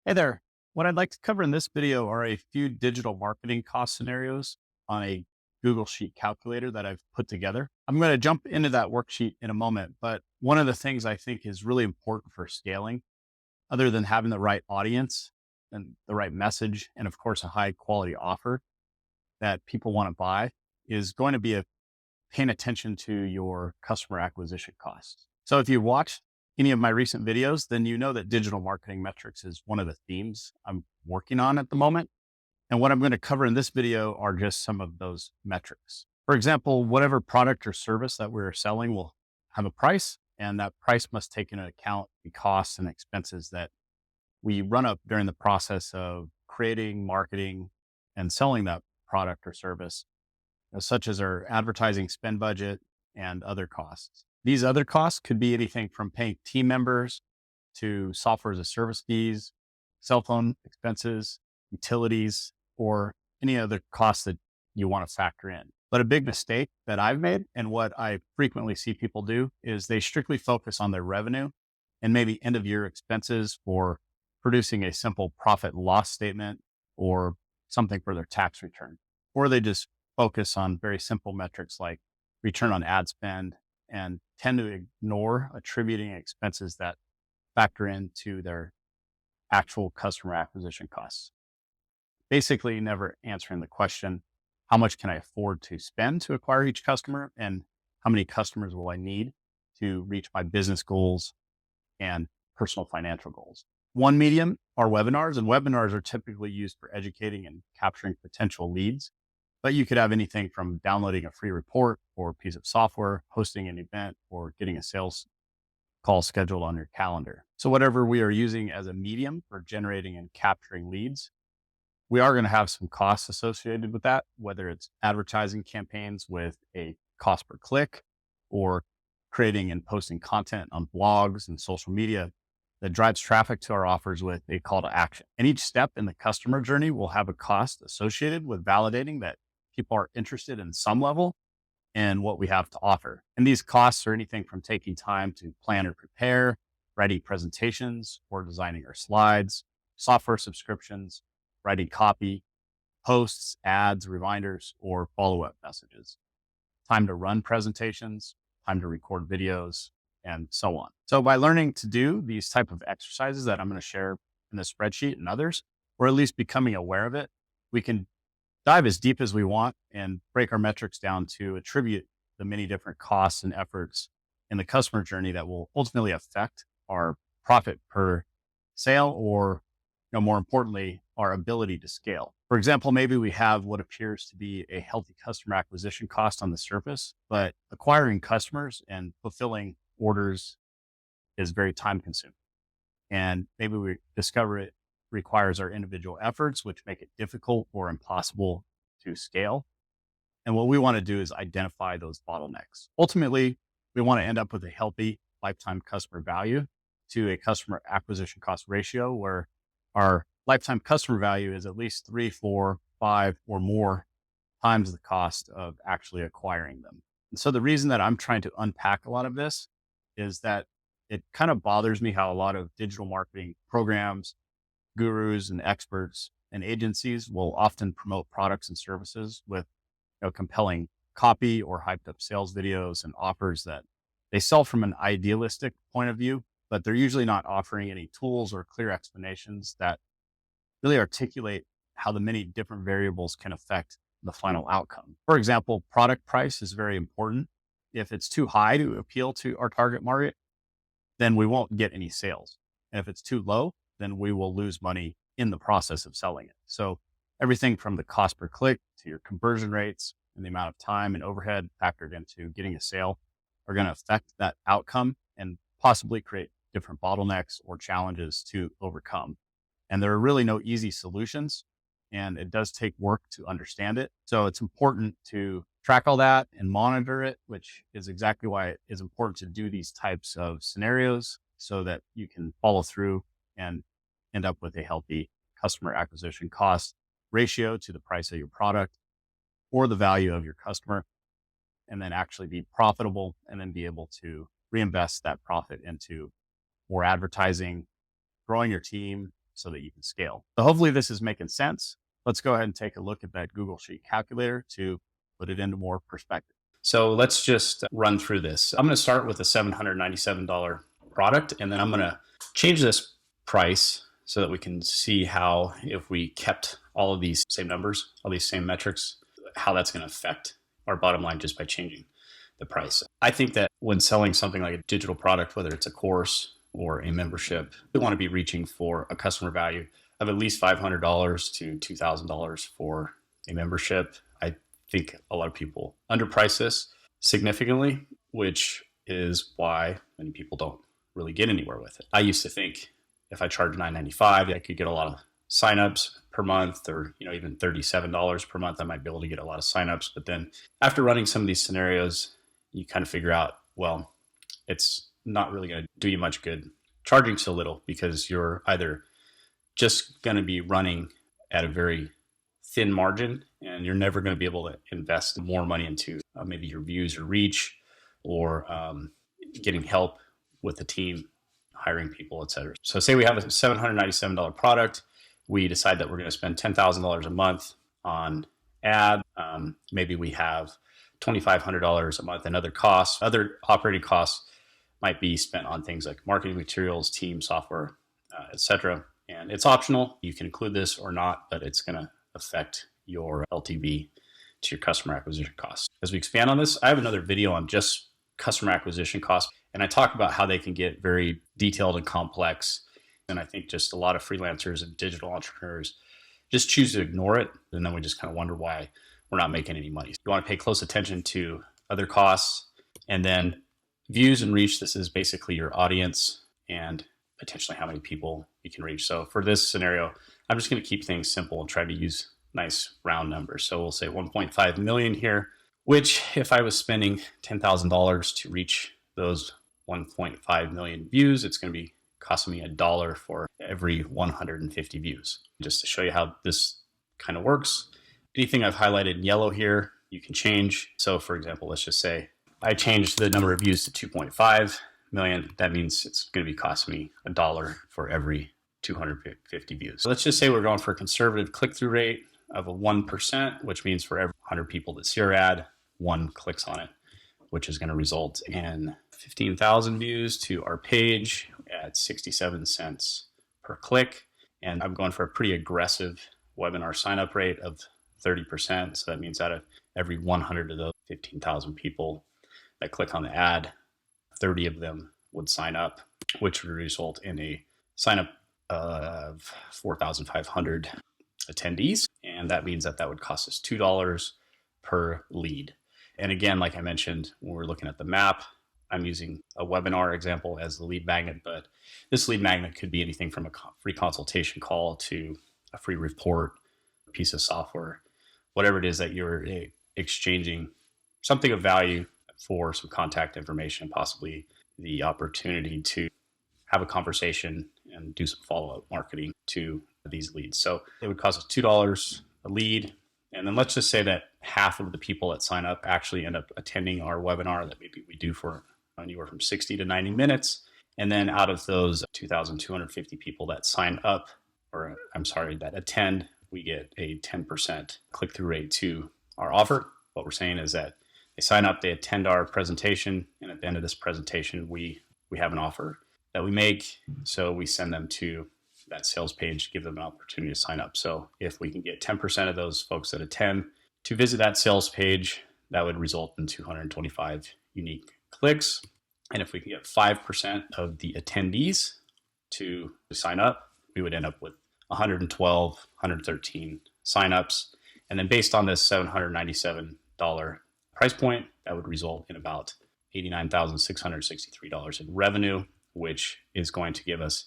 Hey there. What I'd like to cover in this video are a few digital marketing cost scenarios on a Google Sheet calculator that I've put together. I'm going to jump into that worksheet in a moment, but one of the things I think is really important for scaling, other than having the right audience and the right message, and of course, a high quality offer that people want to buy, is going to be paying attention to your customer acquisition costs. So if you watched any of my recent videos, then you know that digital marketing metrics is one of the themes I'm working on at the moment. And what I'm going to cover in this video are just some of those metrics. For example, whatever product or service that we're selling will have a price, and that price must take into account the costs and expenses that we run up during the process of creating, marketing, and selling that product or service, such as our advertising spend budget and other costs. These other costs could be anything from paying team members to software as a service fees, cell phone expenses, utilities, or any other costs that you want to factor in. But a big mistake that I've made and what I frequently see people do is they strictly focus on their revenue and maybe end of year expenses for producing a simple profit loss statement or something for their tax return. Or they just focus on very simple metrics like return on ad spend and tend to ignore attributing expenses that factor into their actual customer acquisition costs. Basically, never answering the question, how much can I afford to spend to acquire each customer? And how many customers will I need to reach my business goals and personal financial goals? One medium are webinars, and webinars are typically used for educating and capturing potential leads. But you could have anything from downloading a free report or piece of software, hosting an event, or getting a sales call scheduled on your calendar. So whatever we are using as a medium for generating and capturing leads, we are going to have some costs associated with that, whether it's advertising campaigns with a cost per click or creating and posting content on blogs and social media that drives traffic to our offers with a call to action. And each step in the customer journey will have a cost associated with validating that people are interested in some level and what we have to offer. And these costs are anything from taking time to plan or prepare, writing presentations or designing our slides, software subscriptions, writing copy, posts, ads, reminders, or follow-up messages, time to run presentations, time to record videos, and so on. So by learning to do these type of exercises that I'm going to share in the spreadsheet and others, or at least becoming aware of it, we can dive as deep as we want and break our metrics down to attribute the many different costs and efforts in the customer journey that will ultimately affect our profit per sale or, more importantly, our ability to scale. For example, maybe we have what appears to be a healthy customer acquisition cost on the surface, but acquiring customers and fulfilling orders is very time consuming. And maybe we discover it requires our individual efforts, which make it difficult or impossible to scale. And what we want to do is identify those bottlenecks. Ultimately, we want to end up with a healthy lifetime customer value to a customer acquisition cost ratio where our lifetime customer value is at least 3, 4, 5, or more times the cost of actually acquiring them. And so the reason that I'm trying to unpack a lot of this is that it kind of bothers me how a lot of digital marketing programs, gurus and experts and agencies will often promote products and services with compelling copy or hyped up sales videos and offers that they sell from an idealistic point of view, but they're usually not offering any tools or clear explanations that really articulate how the many different variables can affect the final outcome. For example, product price is very important. If it's too high to appeal to our target market, then we won't get any sales. And if it's too low, then we will lose money in the process of selling it. So everything from the cost per click to your conversion rates and the amount of time and overhead factored into getting a sale are going to affect that outcome and possibly create different bottlenecks or challenges to overcome. And there are really no easy solutions, and it does take work to understand it. So it's important to track all that and monitor it, which is exactly why it is important to do these types of scenarios so that you can follow through and end up with a healthy customer acquisition cost ratio to the price of your product or the value of your customer, and then actually be profitable and then be able to reinvest that profit into more advertising, growing your team, so that you can scale. So hopefully this is making sense. Let's go ahead and take a look at that Google Sheet calculator to put it into more perspective. So let's just run through this. I'm going to start with a $797 product, and then I'm going to change this price so that we can see how, if we kept all of these same numbers, all these same metrics, how that's going to affect our bottom line just by changing the price. I think that when selling something like a digital product, whether it's a course or a membership, we want to be reaching for a customer value of at least $500 to $2,000 for a membership. I think a lot of people underprice this significantly, which is why many people don't really get anywhere with it. I used to think if I charged $9.95, I could get a lot of signups per month, or even $37 per month. I might be able to get a lot of signups. But then after running some of these scenarios, you kind of figure out, well, it's not really going to do you much good charging so little, because you're either just going to be running at a very thin margin, and you're never going to be able to invest more money into maybe your views or reach, or getting help with the team, hiring people, et cetera. So say we have a $797 product. We decide that we're going to spend $10,000 a month on ad. Maybe we have $2,500 a month in other costs. Other operating costs might be spent on things like marketing materials, team software, et cetera. And it's optional. You can include this or not, but it's going to affect your LTV to your customer acquisition costs. As we expand on this, I have another video on just customer acquisition costs, and I talk about how they can get very detailed and complex. And I think just a lot of freelancers and digital entrepreneurs just choose to ignore it. And then we just kind of wonder why we're not making any money. So you want to pay close attention to other costs, and then views and reach. This is basically your audience and potentially how many people you can reach. So for this scenario, I'm just going to keep things simple and try to use nice round numbers. So we'll say 1.5 million here, which if I was spending $10,000 to reach those 1.5 million views, it's going to be costing me $1 for every 150 views. Just to show you how this kind of works. Anything I've highlighted in yellow here, you can change. So for example, let's just say I changed the number of views to 2.5 million. That means it's going to be costing me $1 for every 250 views. So let's just say we're going for a conservative click-through rate of a 1%, which means for every 100 people that see our ad, 1 clicks on it, which is going to result in 15,000 views to our page at 67 cents per click. And I'm going for a pretty aggressive webinar sign-up rate of 30%. So that means out of every 100 of those 15,000 people that click on the ad, 30 of them would sign up, which would result in a sign-up of 4,500 attendees. And that means that would cost us $2 per lead. And again, like I mentioned, when we're looking at the map, I'm using a webinar example as the lead magnet, but this lead magnet could be anything from a free consultation call to a free report, a piece of software, whatever it is that you're exchanging something of value for some contact information, possibly the opportunity to have a conversation and do some follow-up marketing to these leads. So it would cost us $2 a lead. And then let's just say that half of the people that sign up actually end up attending our webinar that maybe we do for anywhere from 60 to 90 minutes. And then out of those 2,250 people that sign up, that attend, we get a 10% click-through rate to our offer. What we're saying is that they sign up, they attend our presentation, and at the end of this presentation, we have an offer that we make. So we send them to that sales page, give them an opportunity to sign up. So if we can get 10% of those folks that attend to visit that sales page, that would result in 225 unique clicks. And if we can get 5% of the attendees to sign up, we would end up with 112, 113 signups. And then based on this $797 price point, that would result in about $89,663 in revenue, which is going to give us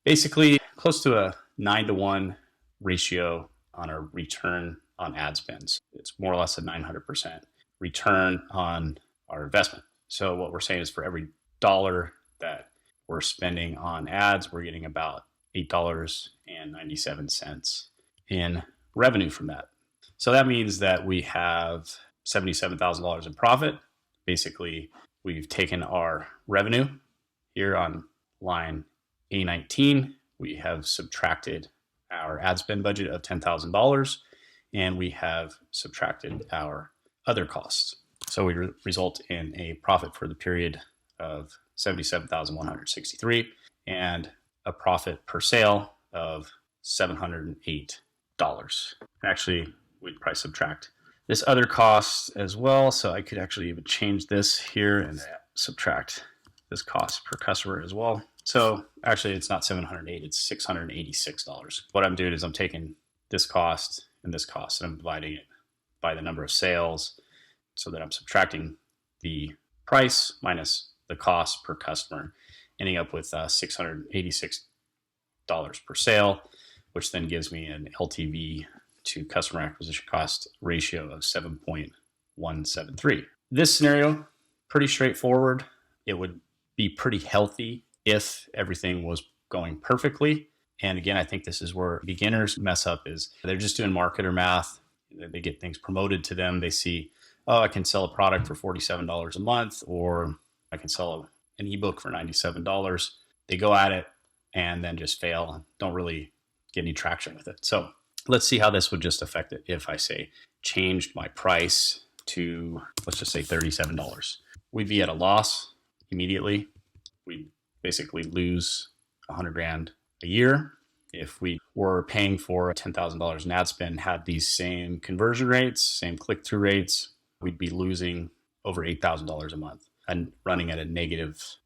basically close to a 9-to-1 ratio on our return on ad spends. It's more or less a 900% return on our investment. So what we're saying is for every dollar that we're spending on ads, we're getting about $8.97 in revenue from that. So that means that we have $77,000 in profit. Basically, we've taken our revenue here on line A19, we have subtracted our ad spend budget of $10,000, and we have subtracted our other costs. So we result in a profit for the period of $77,163 and a profit per sale of $708. Actually, we'd probably subtract this other cost as well. So I could actually even change this here and subtract this cost per customer as well. So actually it's not 708, it's $686. What I'm doing is I'm taking this cost and I'm dividing it by the number of sales so that I'm subtracting the price minus the cost per customer, ending up with $686 per sale, which then gives me an LTV to customer acquisition cost ratio of 7.173. This scenario, pretty straightforward. It would be pretty healthy if everything was going perfectly. And again, I think this is where beginners mess up, is they're just doing marketer math. They get things promoted to them. They see, oh, I can sell a product for $47 a month, or I can sell an ebook for $97. They go at it and then just fail, don't really get any traction with it. So let's see how this would just affect it if I say changed my price to, let's just say $37. We'd be at a loss immediately. We'd basically lose $100,000 a year. If we were paying for $10,000 in ad spend, had these same conversion rates, same click-through rates, we'd be losing over $8,000 a month and running at a negative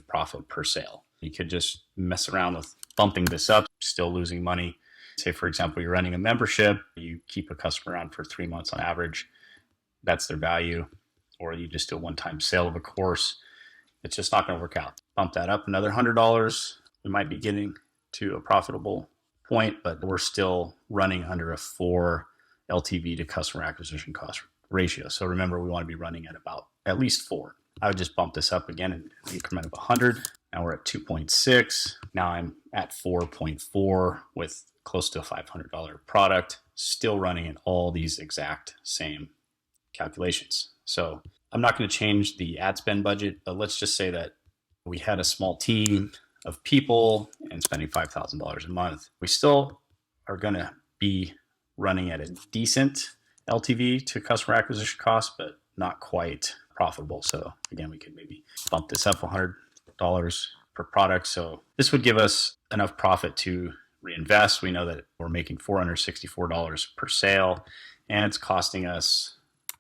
profit per sale. You could just mess around with bumping this up, still losing money. Say, for example, you're running a membership, you keep a customer on for 3 months on average, that's their value, or you just do a one-time sale of a course. It's just not going to work out. Bump that up another $100, we might be getting to a profitable point, but we're still running under a 4 LTV to customer acquisition cost ratio. So remember, we want to be running at about at least 4. I would just bump this up again in an increment of 100. Now we're at 2.6. Now I'm at 4.4 with close to a $500 product, still running at all these exact same calculations. So I'm not going to change the ad spend budget, but let's just say that we had a small team of people and spending $5,000 a month. We still are going to be running at a decent LTV to customer acquisition cost, but not quite profitable. So again, we could maybe bump this up $100 per product. So this would give us enough profit to reinvest. We know that we're making $464 per sale, and it's costing us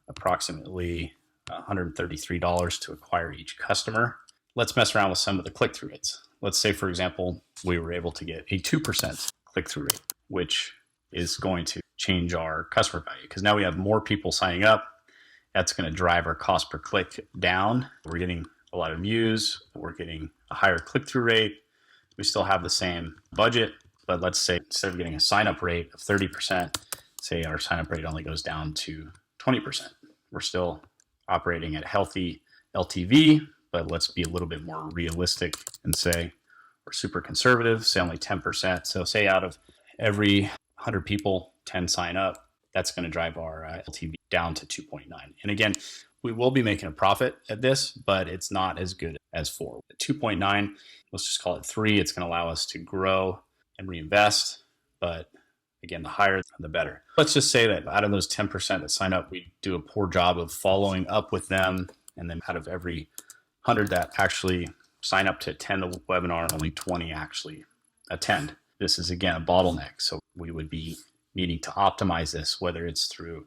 approximately $133 to acquire each customer. Let's mess around with some of the click-through rates. Let's say, for example, we were able to get a 2% click-through rate, which is going to change our customer value, because now we have more people signing up. That's going to drive our cost per click down. We're getting a lot of views. We're getting a higher click-through rate. We still have the same budget, but let's say instead of getting a sign-up rate of 30%, say our sign-up rate only goes down to 20%. We're still operating at a healthy LTV, but let's be a little bit more realistic and say we're super conservative, say only 10%. So say out of every 100 people, 10 sign up, that's going to drive our LTV down to 2.9. And again, we will be making a profit at this, but it's not as good as 4. At 2.9, let's just call it 3. It's going to allow us to grow and reinvest, but again, the higher, the better. Let's just say that out of those 10% that sign up, we do a poor job of following up with them. And then out of every 100 that actually sign up to attend the webinar, only 20 actually attend. This is, again, a bottleneck. So we would be needing to optimize this, whether it's through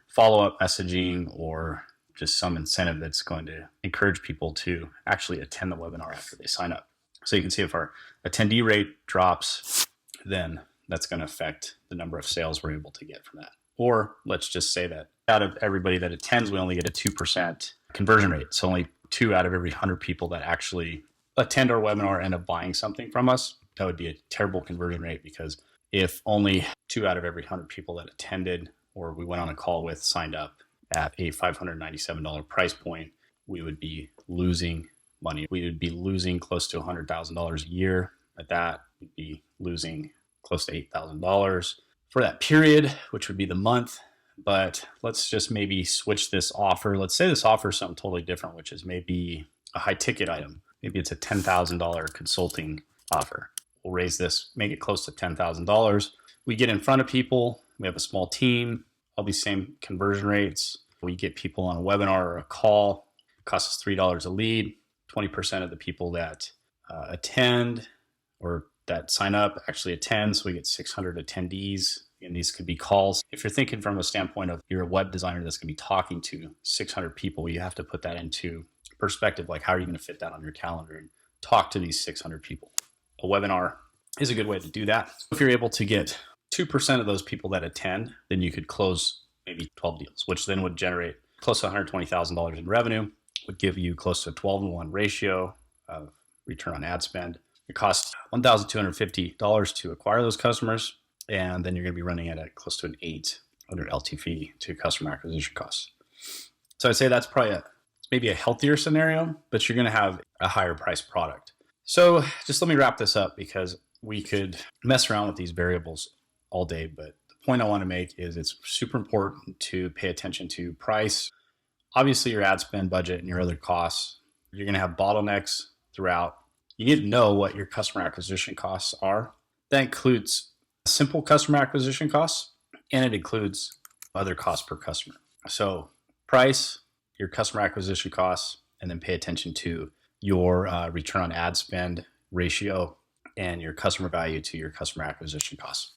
follow-up messaging or just some incentive that's going to encourage people to actually attend the webinar after they sign up. So you can see if our attendee rate drops, then that's going to affect the number of sales we're able to get from that. Or let's just say that out of everybody that attends, we only get a 2% conversion rate. So only 2 out of every 100 people that actually attend our webinar end up buying something from us. That would be a terrible conversion rate, because if only 2 out of every 100 people that attended or we went on a call with signed up at a $597 price point, we would be losing money. We would be losing close to $100,000 a year. At that, we'd be losing close to $8,000 for that period, which would be the month. But let's just maybe switch this offer. Let's say this offer is something totally different, which is maybe a high ticket item. Maybe it's a $10,000 consulting offer, we'll raise this, make it close to $10,000. We get in front of people. We have a small team, all these same conversion rates. We get people on a webinar or a call. It costs us $3 a lead. 20% of the people that attend or that sign up actually attend. So we get 600 attendees. And these could be calls. If you're thinking from a standpoint of you're a web designer that's going to be talking to 600 people, you have to put that into perspective. Like, how are you going to fit that on your calendar and talk to these 600 people? A webinar is a good way to do that. If you're able to get 2% of those people that attend, then you could close maybe 12 deals, which then would generate close to $120,000 in revenue, would give you close to a 12-to-1 ratio of return on ad spend. It costs $1,250 to acquire those customers. And then you're going to be running at close to an 8 under LTV to customer acquisition costs. So I'd say that's probably maybe a healthier scenario, but you're going to have a higher price product. So just let me wrap this up, because we could mess around with these variables all day. But the point I want to make is it's super important to pay attention to price. Obviously, your ad spend budget and your other costs. You're going to have bottlenecks throughout. You need to know what your customer acquisition costs are. That includes simple customer acquisition costs, and it includes other costs per customer. So price, your customer acquisition costs, and then pay attention to your return on ad spend ratio and your customer value to your customer acquisition costs.